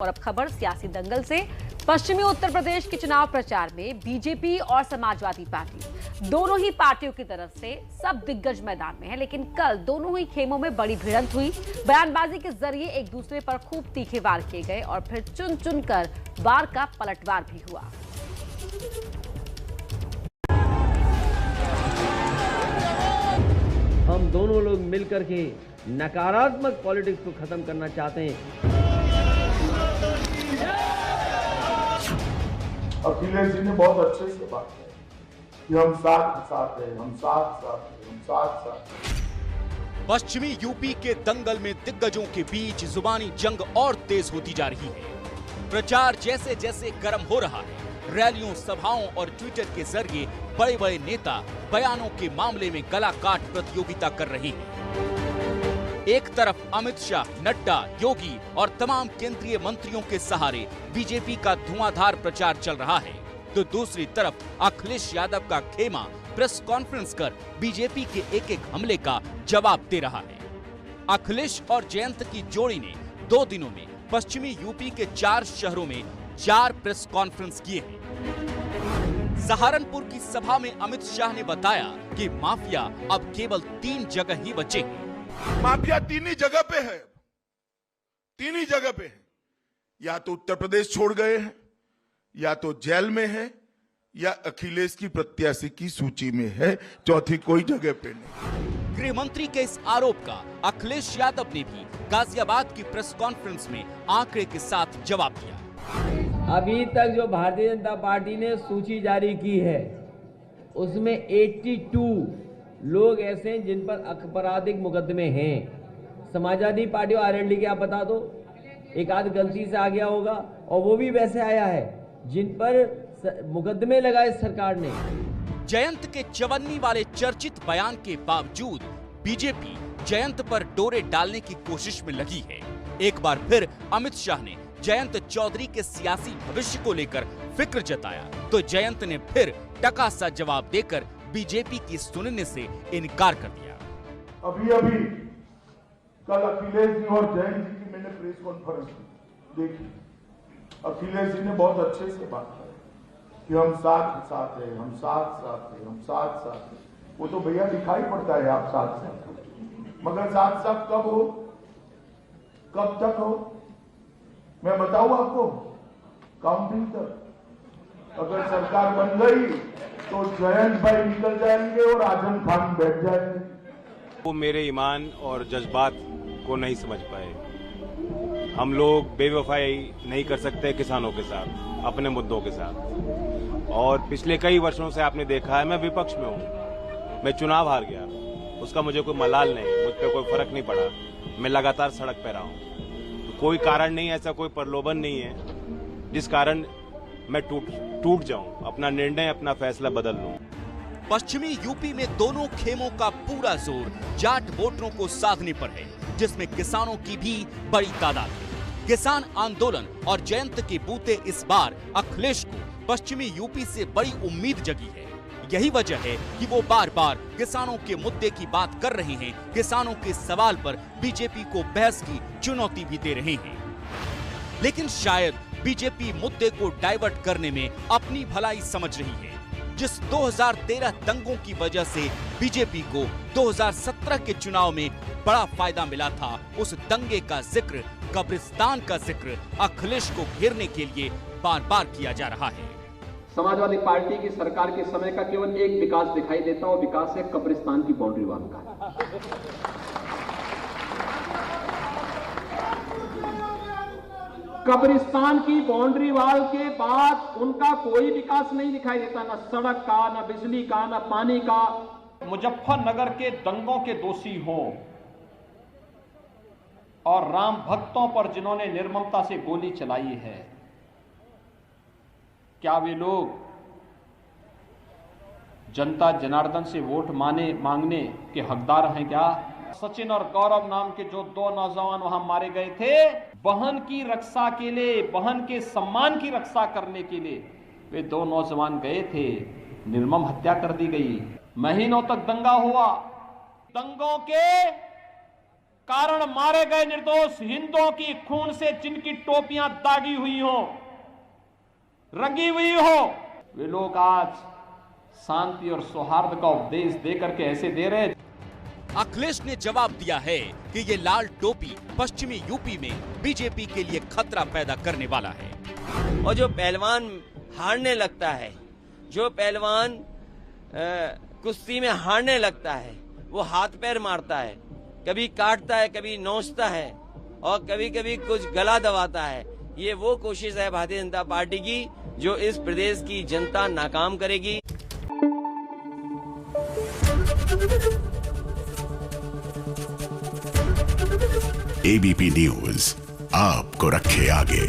और अब खबर सियासी दंगल से। पश्चिमी उत्तर प्रदेश के चुनाव प्रचार में बीजेपी और समाजवादी पार्टी दोनों ही पार्टियों की तरफ से सब दिग्गज मैदान में है, लेकिन कल दोनों ही खेमों में बड़ी भिड़ंत हुई। बयानबाजी के जरिए एक दूसरे पर खूब तीखे वार किए गए और फिर चुन चुनकर वार का पलटवार भी हुआ। हम दोनों लोग मिलकर के नकारात्मक पॉलिटिक्स को खत्म करना चाहते हैं। अखिलेश जी ने बहुत अच्छे से बात की कि हम साथ साथ हैं, हम साथ साथ हैं, हम साथ साथ हैं। पश्चिमी यूपी के दंगल में दिग्गजों के बीच जुबानी जंग और तेज होती जा रही है। प्रचार जैसे जैसे गर्म हो रहा है, रैलियों, सभाओं और ट्विटर के जरिए बड़े बड़े नेता बयानों के मामले में गला काट प्रतियोगिता कर रहे हैं। एक तरफ अमित शाह, नड्डा, योगी और तमाम केंद्रीय मंत्रियों के सहारे बीजेपी का धुआंधार प्रचार चल रहा है, तो दूसरी तरफ अखिलेश यादव का खेमा प्रेस कॉन्फ्रेंस कर बीजेपी के एक एक हमले का जवाब दे रहा है। अखिलेश और जयंत की जोड़ी ने 2 दिनों में पश्चिमी यूपी के 4 शहरों में 4 प्रेस कॉन्फ्रेंस किए हैं। सहारनपुर की सभा में अमित शाह ने बताया कि माफिया अब केवल 3 जगह ही बचे हैं। माफिया 3 ही जगह पे है, 3 ही जगह पे है। या तो उत्तर प्रदेश छोड़ गए हैं, या तो जेल में है, या अखिलेश की प्रत्याशी की सूची में है, चौथी कोई जगह पे नहीं। गृह मंत्री के इस आरोप का अखिलेश यादव ने भी गाजियाबाद की प्रेस कॉन्फ्रेंस में आंकड़े के साथ जवाब दिया। अभी तक जो भारतीय जनता पार्टी ने सूची जारी की है उसमें 82 लोग ऐसे हैं जिन पर आपराधिक मुकदमे हैं। समाजवादी पार्टी और आरएलडी के आप बता दो, एक आध गलती से आ गया होगा, और वो भी वैसे आया है जिन पर मुकदमे लगाए सरकार ने। जयंत के चवन्नी वाले चर्चित बयान के बावजूद बीजेपी जयंत पर डोरे डालने की कोशिश में लगी है। एक बार फिर अमित शाह ने जयंत चौधरी के सियासी भविष्य को लेकर फिक्र जताया, तो जयंत ने फिर टका सा जवाब देकर बीजेपी की सुनने से इनकार कर दिया। अभी कल अखिलेश जी और जयंत जी की मैंने प्रेस कॉन्फ्रेंस देखी। अखिलेश जी ने बहुत अच्छे से बात की कि हम साथ साथ हैं, हम साथ साथ हैं, हम साथ साथ हैं। वो तो भैया दिखाई पड़ता है आप साथ साथ, मगर साथ साथ कब हो, कब तक हो, मैं बताऊं आपको, काउंटिंग तक। अगर सरकार बन गई तो जयंत भाई निकल जाएंगे और आजम खान बैठ जाएंगे। वो मेरे ईमान और जज्बात को नहीं समझ पाए। हम लोग बेवफाई नहीं कर सकते किसानों के साथ, अपने मुद्दों के साथ। और पिछले कई वर्षों से आपने देखा है मैं विपक्ष में हूँ, मैं चुनाव हार गया, उसका मुझे कोई मलाल नहीं, मुझ पर कोई फर्क नहीं पड़ा। मैं लगातार सड़क पर रहा हूँ, तो कोई कारण नहीं, ऐसा कोई प्रलोभन नहीं है जिस कारण मैं टूट जाऊं, अपना निर्णय, अपना फैसला बदल लूं। पश्चिमी यूपी में दोनों खेमों का पूरा जोर जाट वोटरों को साधने पर है, जिसमें किसानों की भी बड़ी तादाद है। किसान आंदोलन और जयंत के बूते इस बार अखिलेश को पश्चिमी यूपी से बड़ी उम्मीद जगी है। यही वजह है कि वो बार बार किसानों के मुद्दे की बात कर रहे हैं, किसानों के सवाल पर बीजेपी को बहस की चुनौती भी दे रहे हैं। लेकिन शायद बीजेपी मुद्दे को डाइवर्ट करने में अपनी भलाई समझ रही है। जिस 2013 दंगों की वजह से बीजेपी को 2017 के चुनाव में बड़ा फायदा मिला था, उस दंगे का जिक्र, कब्रिस्तान का जिक्र अखिलेश को घेरने के लिए बार बार किया जा रहा है। समाजवादी पार्टी की सरकार के समय का केवल एक विकास दिखाई देता है, विकास है कब्रिस्तान की बाउंड्री वाल का। कब्रिस्तान की बाउंड्री वाल के बाद उनका कोई विकास नहीं दिखाई देता, ना सड़क का, ना बिजली का, ना पानी का। मुजफ्फरनगर के दंगों के दोषी हों और राम भक्तों पर जिन्होंने निर्ममता से गोली चलाई है, क्या वे लोग जनता जनार्दन से वोट मांगने के हकदार हैं क्या? सचिन और गौरव नाम के जो 2 नौजवान वहां मारे गए थे, बहन की रक्षा के लिए, बहन के सम्मान की रक्षा करने के लिए वे 2 नौजवान गए थे, निर्मम हत्या कर दी गई। महीनों तक दंगा हुआ, दंगों के कारण मारे गए निर्दोष हिंदुओं की खून से जिनकी टोपियां दागी हुई हो, रंगी हुई हो, वे लोग आज शांति और सौहार्द का उपदेश देकर के ऐसे दे रहे। अखिलेश ने जवाब दिया है कि ये लाल टोपी पश्चिमी यूपी में बीजेपी के लिए खतरा पैदा करने वाला है। और जो पहलवान हारने लगता है, जो पहलवान कुश्ती में हारने लगता है, वो हाथ पैर मारता है, कभी काटता है, कभी नोचता है और कभी कभी कुछ गला दबाता है। ये वो कोशिश है भारतीय जनता पार्टी की जो इस प्रदेश की जनता नाकाम करेगी। एबीपी न्यूज आपको रखे आगे।